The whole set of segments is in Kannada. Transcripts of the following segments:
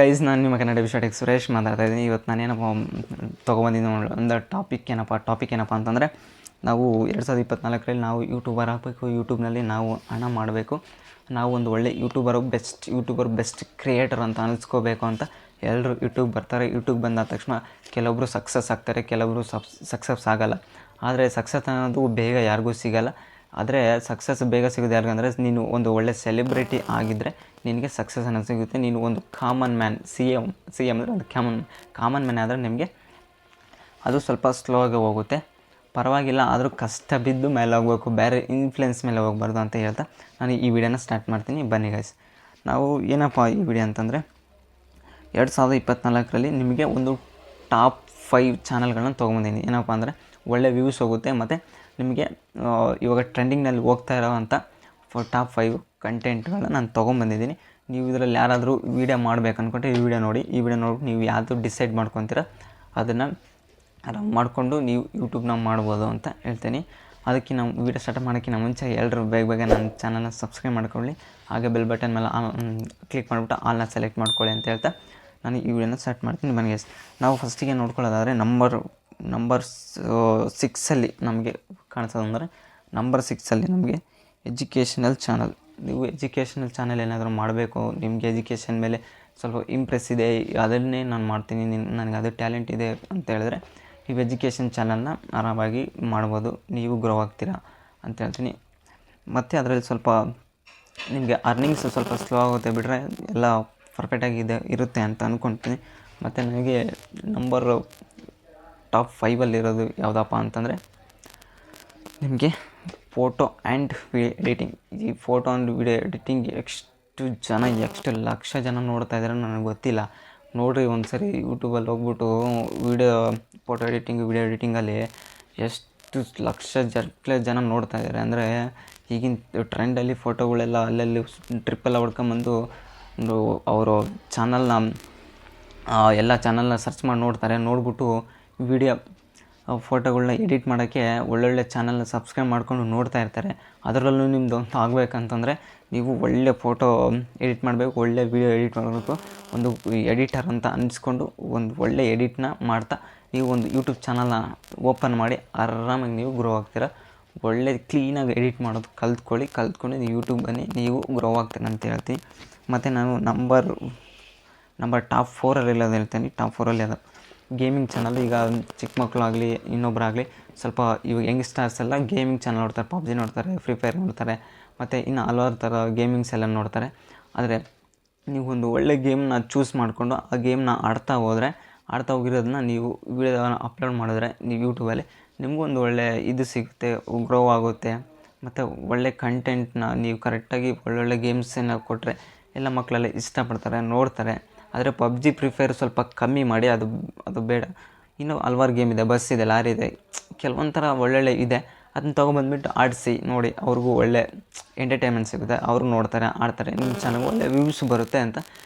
ಗೈಸ್, ನಾನು ನಿಮ್ಮ ಕನ್ನಡ ವಿಷಯ ಸುರೇಶ್ ಮಾತಾಡ್ತಾ ಇದ್ದೀನಿ. ಇವತ್ತು ನಾನೇನಪ್ಪ ತೊಗೊಬಂದಿದ್ದೀನಿ ಒಂದು ಟಾಪಿಕ್ ಏನಪ್ಪ ಅಂತಂದರೆ, ನಾವು 2024ರಲ್ಲಿ ನಾವು ಯೂಟ್ಯೂಬರ್ ಆಗಬೇಕು. ಯೂಟ್ಯೂಬ್ನಲ್ಲಿ ನಾವು ಹಣ ಮಾಡಬೇಕು. ನಾವು ಒಂದು ಒಳ್ಳೆ ಯೂಟ್ಯೂಬರ್ ಬೆಸ್ಟ್ ಕ್ರಿಯೇಟರ್ ಅಂತ ಅನಿಸ್ಕೋಬೇಕು ಅಂತ ಎಲ್ಲರೂ ಯೂಟ್ಯೂಬ್ ಬರ್ತಾರೆ. ಯೂಟ್ಯೂಬ್ ಬಂದಾದ ತಕ್ಷಣ ಕೆಲವೊಬ್ಬರು ಸಕ್ಸಸ್ ಆಗ್ತಾರೆ, ಕೆಲವೊಬ್ಬರು ಸಕ್ಸಸ್ ಆಗೋಲ್ಲ. ಆದರೆ ಸಕ್ಸಸ್ ಅನ್ನೋದು ಬೇಗ ಯಾರಿಗೂ ಸಿಗೋಲ್ಲ. ಆದರೆ ಸಕ್ಸಸ್ ಬೇಗ ಸಿಗೋದು ಯಾರಿಗಂದರೆ, ನೀನು ಒಂದು ಒಳ್ಳೆ ಸೆಲೆಬ್ರಿಟಿ ಆಗಿದ್ದರೆ ನಿನಗೆ ಸಕ್ಸಸ್ ಅನ್ನೋದು ಸಿಗುತ್ತೆ. ನೀನು ಒಂದು ಕಾಮನ್ ಮ್ಯಾನ್, ಸಿ ಎಮ್ ಅಂದರೆ ಒಂದು ಕಾಮನ್ ಮ್ಯಾನ್ ಆದರೆ ನಿಮಗೆ ಅದು ಸ್ವಲ್ಪ ಸ್ಲೋ ಆಗಿ ಹೋಗುತ್ತೆ. ಪರವಾಗಿಲ್ಲ, ಆದರೂ ಕಷ್ಟ ಬಿದ್ದು ಮೇಲೆ ಹೋಗ್ಬೇಕು, ಬೇರೆ ಇನ್ಫ್ಲುಯೆನ್ಸ್ ಮೇಲೆ ಹೋಗ್ಬಾರ್ದು ಅಂತ ಹೇಳ್ತಾ ನಾನು ಈ ವಿಡಿಯೋನ ಸ್ಟಾರ್ಟ್ ಮಾಡ್ತೀನಿ. ಬನ್ನಿ ಗೈಸ್, ನಾವು ಏನಪ್ಪ ಈ ವಿಡಿಯೋ ಅಂತಂದರೆ, 2024ರಲ್ಲಿ ನಿಮಗೆ ಒಂದು ಟಾಪ್ 5 ಚಾನಲ್ಗಳನ್ನ ತೊಗೊಂಬಂದಿದ್ದೀನಿ. ಏನಪ್ಪ ಅಂದರೆ ಒಳ್ಳೆ ವ್ಯೂಸ್ ಹೋಗುತ್ತೆ ಮತ್ತು ನಿಮಗೆ ಇವಾಗ ಟ್ರೆಂಡಿಂಗ್ನಲ್ಲಿ ಹೋಗ್ತಾ ಇರೋವಂಥ ಟಾಪ್ 5 ಕಂಟೆಂಟ್ಗಳನ್ನ ನಾನು ತೊಗೊಂಬಂದಿದ್ದೀನಿ. ನೀವು ಇದರಲ್ಲಿ ಯಾರಾದರೂ ವೀಡಿಯೋ ಮಾಡಬೇಕು ಅಂದ್ಕೊಂಡ್ರೆ ಈ ವಿಡಿಯೋ ನೋಡ್ಬಿಟ್ಟು ನೀವು ಯಾವುದು ಡಿಸೈಡ್ ಮಾಡ್ಕೊತೀರ ಅದನ್ನು ಆರಾಮ್ ಮಾಡಿಕೊಂಡು ನೀವು ಯೂಟ್ಯೂಬ್ನ ಮಾಡ್ಬೋದು ಅಂತ ಹೇಳ್ತೀನಿ. ಅದಕ್ಕೆ ನಾವು ವೀಡಿಯೋ ಸ್ಟಾರ್ಟ್ ಮಾಡೋಕ್ಕಿಂತ ಮುಂಚೆ ಎಲ್ಲರೂ ಬೇಗ ನನ್ನ ಚಾನಲ್ನ ಸಬ್ಸ್ಕ್ರೈಬ್ ಮಾಡ್ಕೊಳ್ಳಿ, ಹಾಗೆ ಬೆಲ್ ಬಟನ್ ಮೇಲೆ ಕ್ಲಿಕ್ ಮಾಡಿಬಿಟ್ಟು ಆಲ್ನ ಸೆಲೆಕ್ಟ್ ಮಾಡ್ಕೊಳ್ಳಿ ಅಂತ ಹೇಳ್ತಾ ನಾನು ಈ ವಿಡಿಯೋನ ಸ್ಟಾರ್ಟ್ ಮಾಡ್ತೀನಿ. ಬನ್ನಿ ಗೈಸ್, ನಾವು ಫಸ್ಟಿಗೆ ನೋಡ್ಕೊಳ್ಳೋದಾದರೆ ನಂಬರ್ 6ಅಲ್ಲಿ ನಮಗೆ ಕಾಣಿಸೋದಂದರೆ, ನಂಬರ್ 6ಅಲ್ಲಿ ನಮಗೆ ಎಜುಕೇಷನಲ್ ಚಾನಲ್. ನೀವು ಎಜುಕೇಷನಲ್ ಚಾನಲ್ ಏನಾದರೂ ಮಾಡಬೇಕು, ನಿಮಗೆ ಎಜುಕೇಷನ್ ಮೇಲೆ ಸ್ವಲ್ಪ ಇಂಪ್ರೆಸ್ ಇದೆ, ಅದನ್ನೇ ನಾನು ಮಾಡ್ತೀನಿ, ನನಗೆ ಅದು ಟ್ಯಾಲೆಂಟ್ ಇದೆ ಅಂತ ಹೇಳಿದ್ರೆ ನೀವು ಎಜುಕೇಷನ್ ಚಾನಲ್ನ ಆರಾಮಾಗಿ ಮಾಡ್ಬೋದು, ನೀವು ಗ್ರೋ ಆಗ್ತೀರಾ ಅಂತ ಹೇಳ್ತೀನಿ. ಮತ್ತು ಅದರಲ್ಲಿ ಸ್ವಲ್ಪ ನಿಮಗೆ ಅರ್ನಿಂಗ್ಸ್ ಸ್ವಲ್ಪ ಸ್ಲೋ ಆಗುತ್ತೆ, ಬಿಟ್ಟರೆ ಎಲ್ಲ ಪರ್ಫೆಕ್ಟಾಗಿ ಇರುತ್ತೆ ಅಂತ ಅಂದ್ಕೊಳ್ತೀನಿ. ಮತ್ತು ನನಗೆ ಟಾಪ್ 5ಅಲ್ಲಿರೋದು ಯಾವುದಪ್ಪ ಅಂತಂದರೆ, ನಿಮಗೆ ಫೋಟೋ ಆ್ಯಂಡ್ ವಿಡಿಯೋ ಎಡಿಟಿಂಗ್. ಈ ಫೋಟೋ ಆ್ಯಂಡ್ ವಿಡಿಯೋ ಎಡಿಟಿಂಗ್ ಎಷ್ಟು ಲಕ್ಷ ಜನ ನೋಡ್ತಾ ಇದ್ದಾರೆ ನನಗೆ ಗೊತ್ತಿಲ್ಲ. ನೋಡಿರಿ ಒಂದ್ಸರಿ ಯೂಟ್ಯೂಬಲ್ಲಿ ಹೋಗ್ಬಿಟ್ಟು ಫೋಟೋ ಎಡಿಟಿಂಗ್, ವಿಡಿಯೋ ಎಡಿಟಿಂಗಲ್ಲಿ ಎಷ್ಟು ಲಕ್ಷ ಜನ ನೋಡ್ತಾ ಇದ್ದಾರೆ ಅಂದರೆ, ಈಗಿನ ಟ್ರೆಂಡಲ್ಲಿ ಫೋಟೋಗಳೆಲ್ಲ ಅಲ್ಲಲ್ಲಿ ಟ್ರಿಪ್ಪೆಲ್ಲ ಹೊಡ್ಕೊಂಬಂದು ಅವರು ಎಲ್ಲ ಚಾನಲ್ನ ಸರ್ಚ್ ಮಾಡಿ ನೋಡ್ತಾರೆ. ನೋಡ್ಬಿಟ್ಟು ವಿಡಿಯೋ ಫೋಟೋಗಳನ್ನ ಎಡಿಟ್ ಮಾಡೋಕ್ಕೆ ಒಳ್ಳೊಳ್ಳೆ ಚಾನಲ್ನ ಸಬ್ಸ್ಕ್ರೈಬ್ ಮಾಡ್ಕೊಂಡು ನೋಡ್ತಾ ಇರ್ತಾರೆ. ಅದರಲ್ಲೂ ನಿಮ್ಮದು ಅಂತ ಆಗಬೇಕಂತಂದರೆ ನೀವು ಒಳ್ಳೆ ಫೋಟೋ ಎಡಿಟ್ ಮಾಡಬೇಕು, ಒಳ್ಳೆ ವಿಡಿಯೋ ಎಡಿಟ್ ಮಾಡಬೇಕು. ಒಂದು ಎಡಿಟರ್ ಅಂತ ಅನ್ನಿಸ್ಕೊಂಡು ಒಂದು ಒಳ್ಳೆ ಎಡಿಟ್ನ ಮಾಡ್ತಾ ನೀವು ಒಂದು ಯೂಟ್ಯೂಬ್ ಚಾನಲ್ನ ಓಪನ್ ಮಾಡಿ ಆರಾಮಾಗಿ ನೀವು ಗ್ರೋ ಆಗ್ತೀರ. ಒಳ್ಳೆ ಕ್ಲೀನಾಗಿ ಎಡಿಟ್ ಮಾಡೋದು ಕಲ್ತ್ಕೊಂಡು ನೀವು ಯೂಟ್ಯೂಬ್ ಬನ್ನಿ, ನೀವು ಗ್ರೋ ಆಗ್ತೀರ ಅಂತ ಹೇಳ್ತೀನಿ. ಮತ್ತು ನಾನು ನಂಬರ್ ಟಾಪ್ 4ಅಲ್ಲಿ ಹೇಳ್ತೀನಿ. ಟಾಪ್ 4ಅಲ್ಲಿ ಅದು ಗೇಮಿಂಗ್ ಚಾನಲ್. ಈಗ ಚಿಕ್ಕ ಮಕ್ಕಳಾಗಲಿ ಇನ್ನೊಬ್ಬರಾಗಲಿ ಸ್ವಲ್ಪ ಇವಾಗ ಯಂಗ್ಸ್ಟರ್ಸ್ ಎಲ್ಲ ಗೇಮಿಂಗ್ ಚಾನಲ್ ನೋಡ್ತಾರೆ, ಪಬ್ಜಿ ನೋಡ್ತಾರೆ, ಫ್ರೀ ಫೈರ್ ನೋಡ್ತಾರೆ, ಮತ್ತು ಇನ್ನು ಹಲವಾರು ಥರ ಗೇಮಿಂಗ್ಸ್ ಎಲ್ಲ ನೋಡ್ತಾರೆ. ಆದರೆ ನೀವು ಒಂದು ಒಳ್ಳೆ ಗೇಮ್ನ ಚೂಸ್ ಮಾಡಿಕೊಂಡು ಆ ಗೇಮ್ನ ಆಡ್ತಾ ಹೋಗಿರೋದನ್ನ ನೀವು ವಿಡಿಯೋನ ಅಪ್ಲೋಡ್ ಮಾಡಿದ್ರೆ ನೀವು ಯೂಟ್ಯೂಬಲ್ಲಿ ನಿಮಗೂ ಒಂದು ಒಳ್ಳೆ ಇದು ಸಿಗುತ್ತೆ, ಗ್ರೋ ಆಗುತ್ತೆ. ಮತ್ತು ಒಳ್ಳೆ ಕಂಟೆಂಟ್ನ ನೀವು ಕರೆಕ್ಟಾಗಿ ಒಳ್ಳೊಳ್ಳೆ ಗೇಮ್ಸನ್ನು ಕೊಟ್ಟರೆ ಎಲ್ಲ ಮಕ್ಕಳೆಲ್ಲ ಇಷ್ಟಪಡ್ತಾರೆ, ನೋಡ್ತಾರೆ. ಆದರೆ ಪಬ್ಜಿ, ಫ್ರೀ ಫೈರ್ ಸ್ವಲ್ಪ ಕಮ್ಮಿ ಮಾಡಿ, ಅದು ಬೇಡ. ಇನ್ನೂ ಹಲ್ವಾರು ಗೇಮ್ ಇದೆ, ಬಸ್ ಇದೆ, ಲಾರಿ ಇದೆ, ಕೆಲವೊಂಥರ ಒಳ್ಳೊಳ್ಳೆ ಇದೆ. ಅದನ್ನ ತೊಗೊಬಂದ್ಬಿಟ್ಟು ಆಡಿಸಿ ನೋಡಿ, ಅವ್ರಿಗೂ ಒಳ್ಳೆ ಎಂಟರ್ಟೈನ್ಮೆಂಟ್ ಸಿಗುತ್ತೆ, ಅವರು ನೋಡ್ತಾರೆ, ಆಡ್ತಾರೆ, ನಿಮ್ಮ ಚಾನಲ್ಗೆ ಒಳ್ಳೆ ವ್ಯೂಸ್ ಬರುತ್ತೆ ಅಂತ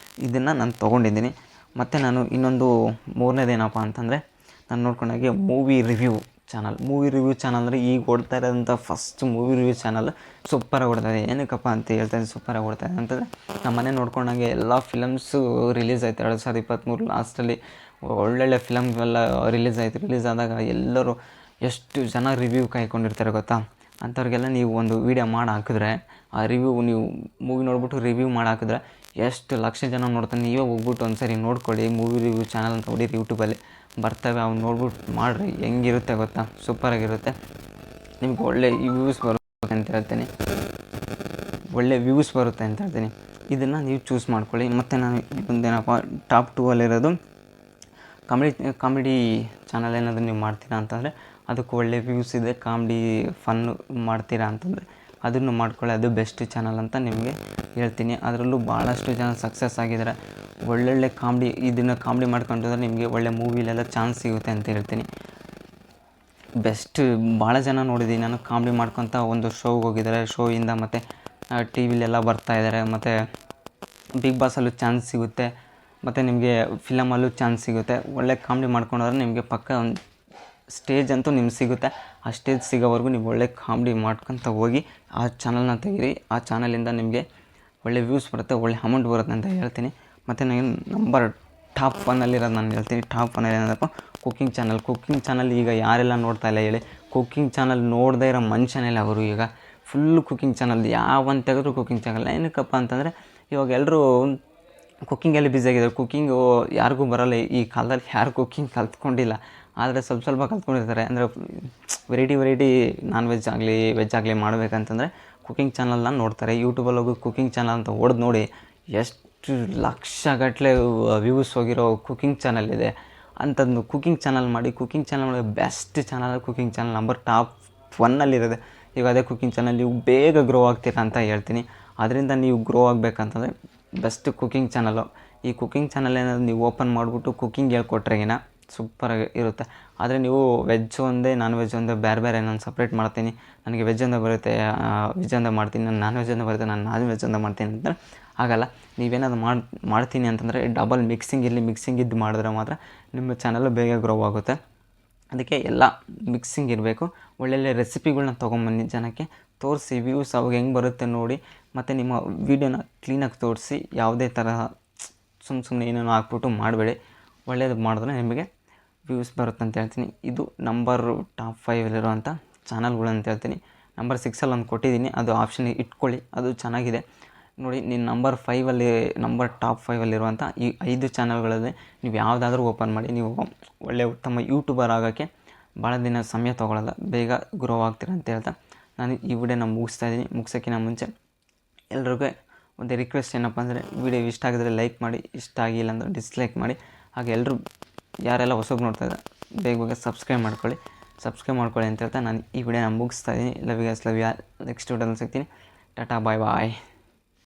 ಇದನ್ನು ನಾನು ತೊಗೊಂಡಿದ್ದೀನಿ. ಮತ್ತು ನಾನು ಇನ್ನೊಂದು ಮೂರನೇದೇನಪ್ಪ ಅಂತಂದರೆ, ನಾನು ನೋಡ್ಕೊಂಡಾಗೆ ಮೂವಿ ರಿವ್ಯೂ ಚಾನಲ್ ಅಂದರೆ ಈಗ ಓಡ್ತಾ ಇರೋದಂಥ ಫಸ್ಟ್ ಮೂವಿ ರಿವ್ಯೂ ಚಾನಲ್ ಸೂಪರಾಗಿ ಓಡ್ತಾಯಿದೆ. ಏನಕ್ಕಪ್ಪ ಅಂತ ಹೇಳ್ತಾಯಿದ್ದೆ ಸೂಪರಾಗಿ ಓಡ್ತಾಯಿದೆ ಅಂತಂದರೆ, ನಮ್ಮ ಮನೆ ನೋಡ್ಕೊಂಡಾಗೆ ಎಲ್ಲ ಫಿಲಮ್ಸು ರಿಲೀಸ್ ಆಯಿತು 2023 ಲಾಸ್ಟಲ್ಲಿ. ಒಳ್ಳೊಳ್ಳೆ ಫಿಲಮ್ಗೆಲ್ಲ ರಿಲೀಸ್ ಆದಾಗ ಎಲ್ಲರೂ ಎಷ್ಟು ಜನ ರಿವ್ಯೂ ಕಾಯ್ಕೊಂಡಿರ್ತಾರೆ ಗೊತ್ತಾ. ಅಂಥವ್ರಿಗೆಲ್ಲ ನೀವು ಒಂದು ವೀಡಿಯೋ ಮಾಡಿ ಹಾಕಿದ್ರೆ, ಆ ರಿವ್ಯೂ ನೀವು ಮೂವಿ ನೋಡ್ಬಿಟ್ಟು ರಿವ್ಯೂ ಮಾಡಿ ಹಾಕಿದ್ರೆ ಎಷ್ಟು ಲಕ್ಷ ಜನ ನೋಡ್ತಾರೆ. ನೀವೇ ಹೋಗ್ಬಿಟ್ಟು ಒಂದು ಸರಿ ನೋಡ್ಕೊಳ್ಳಿ, ಮೂವಿ ರಿವ್ಯೂ ಚಾನಲ್ ಅಂತ ಹೊಡೀರಿ, ಯೂಟ್ಯೂಬಲ್ಲಿ ಬರ್ತವೆ, ಅವ್ನು ನೋಡ್ಬಿಟ್ಟು ಮಾಡಿರಿ, ಹೆಂಗಿರುತ್ತೆ ಗೊತ್ತಾ, ಸೂಪರಾಗಿರುತ್ತೆ. ನಿಮ್ಗೆ ಒಳ್ಳೆ ವ್ಯೂಸ್ ಬರುತ್ತೆ ಅಂತ ಹೇಳ್ತೀನಿ, ಇದನ್ನು ನೀವು ಚೂಸ್ ಮಾಡ್ಕೊಳ್ಳಿ. ಮತ್ತು ನಾನು ಒಂದೇನಪ್ಪ ಟಾಪ್ 2ಅಲ್ಲಿರೋದು ಕಾಮಿಡಿ ಚಾನಲ್. ಏನಾದರೂ ನೀವು ಮಾಡ್ತೀರಾ ಅಂತಂದರೆ ಅದಕ್ಕೆ ಒಳ್ಳೆ ವ್ಯೂಸ್ ಇದೆ, ಕಾಮಿಡಿ ಫನ್ನು ಮಾಡ್ತೀರಾ ಅಂತಂದರೆ ಅದನ್ನು ಮಾಡ್ಕೊಳ್ಳಿ, ಅದು ಬೆಸ್ಟ್ ಚಾನಲ್ ಅಂತ ನಿಮಗೆ ಹೇಳ್ತೀನಿ. ಅದರಲ್ಲೂ ಭಾಳಷ್ಟು ಜನ ಸಕ್ಸಸ್ ಆಗಿದ್ದಾರೆ. ಒಳ್ಳೊಳ್ಳೆ ಇದನ್ನು ಕಾಮಿಡಿ ಮಾಡ್ಕೊಂಡ್ರೆ ನಿಮಗೆ ಒಳ್ಳೆ ಮೂವಿಲೆಲ್ಲ ಚಾನ್ಸ್ ಸಿಗುತ್ತೆ ಅಂತ ಹೇಳ್ತೀನಿ. ಭಾಳ ಜನ ನೋಡಿದ್ದೀನಿ ನಾನು, ಕಾಮಿಡಿ ಮಾಡ್ಕೊತ ಒಂದು ಶೋಗೆ ಹೋಗಿದ್ದಾರೆ, ಶೋಯಿಂದ ಮತ್ತು ಟಿ ವಿಲೆಲ್ಲ ಬರ್ತಾಯಿದ್ದಾರೆ. ಮತ್ತು ಬಿಗ್ ಬಾಸಲ್ಲೂ ಚಾನ್ಸ್ ಸಿಗುತ್ತೆ, ಮತ್ತು ನಿಮಗೆ ಫಿಲಮಲ್ಲೂ ಚಾನ್ಸ್ ಸಿಗುತ್ತೆ. ಒಳ್ಳೆ ಕಾಮಿಡಿ ಮಾಡ್ಕೊಂಡೋದ್ರೆ ನಿಮಗೆ ಪಕ್ಕ ಒಂದು ಸ್ಟೇಜ್ ಅಂತೂ ನಿಮ್ಗೆ ಸಿಗುತ್ತೆ. ಆ ಸ್ಟೇಜ್ ಸಿಗೋವರೆಗೂ ನೀವು ಒಳ್ಳೆ ಕಾಮಿಡಿ ಮಾಡ್ಕೊತ ಹೋಗಿ ಆ ಚಾನಲ್ನ ತೆಗೀರಿ. ಆ ಚಾನಲಿಂದ ನಿಮಗೆ ಒಳ್ಳೆ ವ್ಯೂಸ್ ಬರುತ್ತೆ, ಒಳ್ಳೆ ಅಮೌಂಟ್ ಬರುತ್ತೆ ಅಂತ ಹೇಳ್ತೀನಿ. ಮತ್ತು ನನಗೆ ನಂಬರ್ ಟಾಪ್ 1 ನಾನು ಹೇಳ್ತೀನಿ. ಟಾಪ್ 1 ಏನಂದಪ್ಪ, ಕುಕ್ಕಿಂಗ್ ಚಾನಲ್. ಈಗ ಯಾರೆಲ್ಲ ನೋಡ್ತಾ ಇಲ್ಲ ಹೇಳಿ, ಕುಕ್ಕಿಂಗ್ ಚಾನಲ್ ನೋಡದೇ ಇರೋ ಮನುಷ್ಯನೇ ಇಲ್ಲ. ಅವರು ಈಗ ಫುಲ್ಲು ಕುಕ್ಕಿಂಗ್ ಚಾನಲ್, ಯಾವಂತ ತೆಗೆದ್ರು ಕುಕ್ಕಿಂಗ್ ಚಾನಲ್. ಏನಕ್ಕಪ್ಪ ಅಂತಂದರೆ ಇವಾಗ ಎಲ್ಲರೂ ಕುಕ್ಕಿಂಗಲ್ಲಿ ಬ್ಯುಸಿಯಾಗಿದ್ದಾರೆ. ಕುಕ್ಕಿಂಗು ಯಾರಿಗೂ ಬರೋಲ್ಲ ಈ ಕಾಲದಲ್ಲಿ, ಯಾರು ಕುಕ್ಕಿಂಗ್ ಕಲ್ತ್ಕೊಂಡಿಲ್ಲ. ಆದರೆ ಸ್ವಲ್ಪ ಕಲ್ತ್ಕೊಂಡಿರ್ತಾರೆ. ಅಂದರೆ ವೆರೈಟಿ ನಾನ್ ವೆಜ್ ಆಗಲಿ ವೆಜ್ ಆಗಲಿ ಮಾಡಬೇಕಂತಂದರೆ ಕುಕ್ಕಿಂಗ್ ಚಾನಲ್ನ ನೋಡ್ತಾರೆ. ಯೂಟ್ಯೂಬಲ್ಲಿ ಹೋಗಿ ಕುಕ್ಕಿಂಗ್ ಚಾನಲ್ ಅಂತ ಹೊಡೆದು ನೋಡಿ ಎಷ್ಟು ಲಕ್ಷಗಟ್ಟಲೆ ವ್ಯೂಸ್ ಹೋಗಿರೋ ಕುಕ್ಕಿಂಗ್ ಚಾನಲ್ ಇದೆ. ಅಂಥದ್ದು ಕುಕ್ಕಿಂಗ್ ಚಾನಲ್ ಮಾಡಿ, ಕುಕ್ಕಿಂಗ್ ಚಾನಲ್ ಮಾಡಿ best channel cooking channel number top 1 ಈಗ ಅದೇ ಕುಕ್ಕಿಂಗ್ ಚಾನಲ್ ನೀವು ಬೇಗ ಗ್ರೋ ಆಗ್ತೀರಾ ಅಂತ ಹೇಳ್ತೀನಿ. ಅದರಿಂದ ನೀವು ಗ್ರೋ ಆಗಬೇಕಂತಂದರೆ ಬೆಸ್ಟ್ ಕುಕ್ಕಿಂಗ್ ಚಾನಲ್ಲು. ಈ ಕುಕ್ಕಿಂಗ್ ಚಾನಲ್ ಏನಾದರೂ ನೀವು ಓಪನ್ ಮಾಡಿಬಿಟ್ಟು ಕುಕ್ಕಿಂಗ್ ಹೇಳ್ಕೊಟ್ರೆಗಿನ ಸೂಪರಾಗಿ ಇರುತ್ತೆ. ಆದರೆ ನೀವು ವೆಜ್ ಒಂದೇ ನಾನ್ ವೆಜ್ ಒಂದೇ ಬೇರೆ ನಾನು ಸಪ್ರೇಟ್ ಮಾಡ್ತೀನಿ, ನನಗೆ ವೆಜ್ ಒಂದೇ ಬರುತ್ತೆ, ವೆಜ್ ಒಂದೇ ಮಾಡ್ತೀನಿ, ನಾನು ನಾನ್ ವೆಜ್ ಒಂದೇ ಬರುತ್ತೆ, ನಾನು ನಾನ್ ವೆಜ್ ಒಂದೇ ಮಾಡ್ತೀನಿ ಅಂತಂದರೆ ಆಗಲ್ಲ. ನೀವೇನಾದ್ರು ಮಾಡ್ತೀನಿ ಅಂತಂದರೆ ಡಬಲ್ ಮಿಕ್ಸಿಂಗ್ ಇದ್ದು ಮಾಡಿದ್ರೆ ಮಾತ್ರ ನಿಮ್ಮ ಚಾನಲ್ಲು ಬೇಗ ಗ್ರೋ ಆಗುತ್ತೆ. ಅದಕ್ಕೆ ಎಲ್ಲ ಮಿಕ್ಸಿಂಗ್ ಇರಬೇಕು. ಒಳ್ಳೊಳ್ಳೆ ರೆಸಿಪಿಗಳ್ನ ತೊಗೊಂಬನ್ನಿ, ಜನಕ್ಕೆ ತೋರಿಸಿ, ವ್ಯೂಸ್ ಅವಾಗ ಹೆಂಗೆ ಬರುತ್ತೆ ನೋಡಿ. ಮತ್ತು ನಿಮ್ಮ ವೀಡಿಯೋನ ಕ್ಲೀನಾಗಿ ತೋರಿಸಿ, ಯಾವುದೇ ತರಹ ಸುಮ್ಮನೆ ಏನೇನೋ ಹಾಕ್ಬಿಟ್ಟು ಮಾಡಬೇಡಿ. ಒಳ್ಳೇದು ಮಾಡಿದ್ರೆ ನಿಮಗೆ ವ್ಯೂಸ್ ಬರುತ್ತೆ ಅಂತ ಹೇಳ್ತೀನಿ. ಇದು ನಂಬರ್ ಟಾಪ್ 5 ಚಾನಲ್ಗಳು ಅಂತ ಹೇಳ್ತೀನಿ. ನಂಬರ್ 6 ಒಂದು ಕೊಟ್ಟಿದ್ದೀನಿ, ಅದು ಆಪ್ಷನ್ ಇಟ್ಕೊಳ್ಳಿ, ಅದು ಚೆನ್ನಾಗಿದೆ ನೋಡಿ. ನೀನು ನಂಬರ್ ಟಾಪ್ 5 ಈ 5 ಚಾನಲ್ಗಳಲ್ಲಿ ನೀವು ಯಾವುದಾದ್ರೂ ಓಪನ್ ಮಾಡಿ, ನೀವು ಒಳ್ಳೆಯ ಉತ್ತಮ ಯೂಟ್ಯೂಬರ್ ಆಗೋಕ್ಕೆ ಭಾಳ ದಿನ ಸಮಯ ತೊಗೊಳ್ಳಲ್ಲ, ಬೇಗ ಗ್ರೋ ಆಗ್ತೀರ ಅಂತ ಹೇಳ್ತಾ ನಾನು ಈ ವಿಡಿಯೋನ ಮುಗಿಸೋಕ್ಕಿಂತ ಮುಂಚೆ ಎಲ್ರಿಗೂ ಒಂದು ರಿಕ್ವೆಸ್ಟ್ ಏನಪ್ಪ ಅಂದರೆ, ವಿಡಿಯೋ ಇಷ್ಟ ಆಗಿದ್ರೆ ಲೈಕ್ ಮಾಡಿ, ಇಷ್ಟ ಆಗಿಲ್ಲ ಅಂದರೆ ಡಿಸ್ಲೈಕ್ ಮಾಡಿ. ಹಾಗೆ ಎಲ್ಲರೂ ಯಾರೆಲ್ಲ ಹೊಸಬ್ರು ನೋಡ್ತಾಯಿದ್ದಾರೆ ಬೇಗ ಸಬ್ಸ್ಕ್ರೈಬ್ ಮಾಡ್ಕೊಳ್ಳಿ ಅಂತ ಹೇಳ್ತಾ ನಾನು ಈ ವಿಡಿಯೋನ ಮುಗಿಸ್ತಾಯಿದ್ದೀನಿ. ಲವ್ ಯು ಗೈಸ್, ನೆಕ್ಸ್ಟ್ ವಿಡಿಯೋದಲ್ಲಿ ಸಿಗ್ತೀನಿ. ಟಾಟಾ, ಬಾಯ್.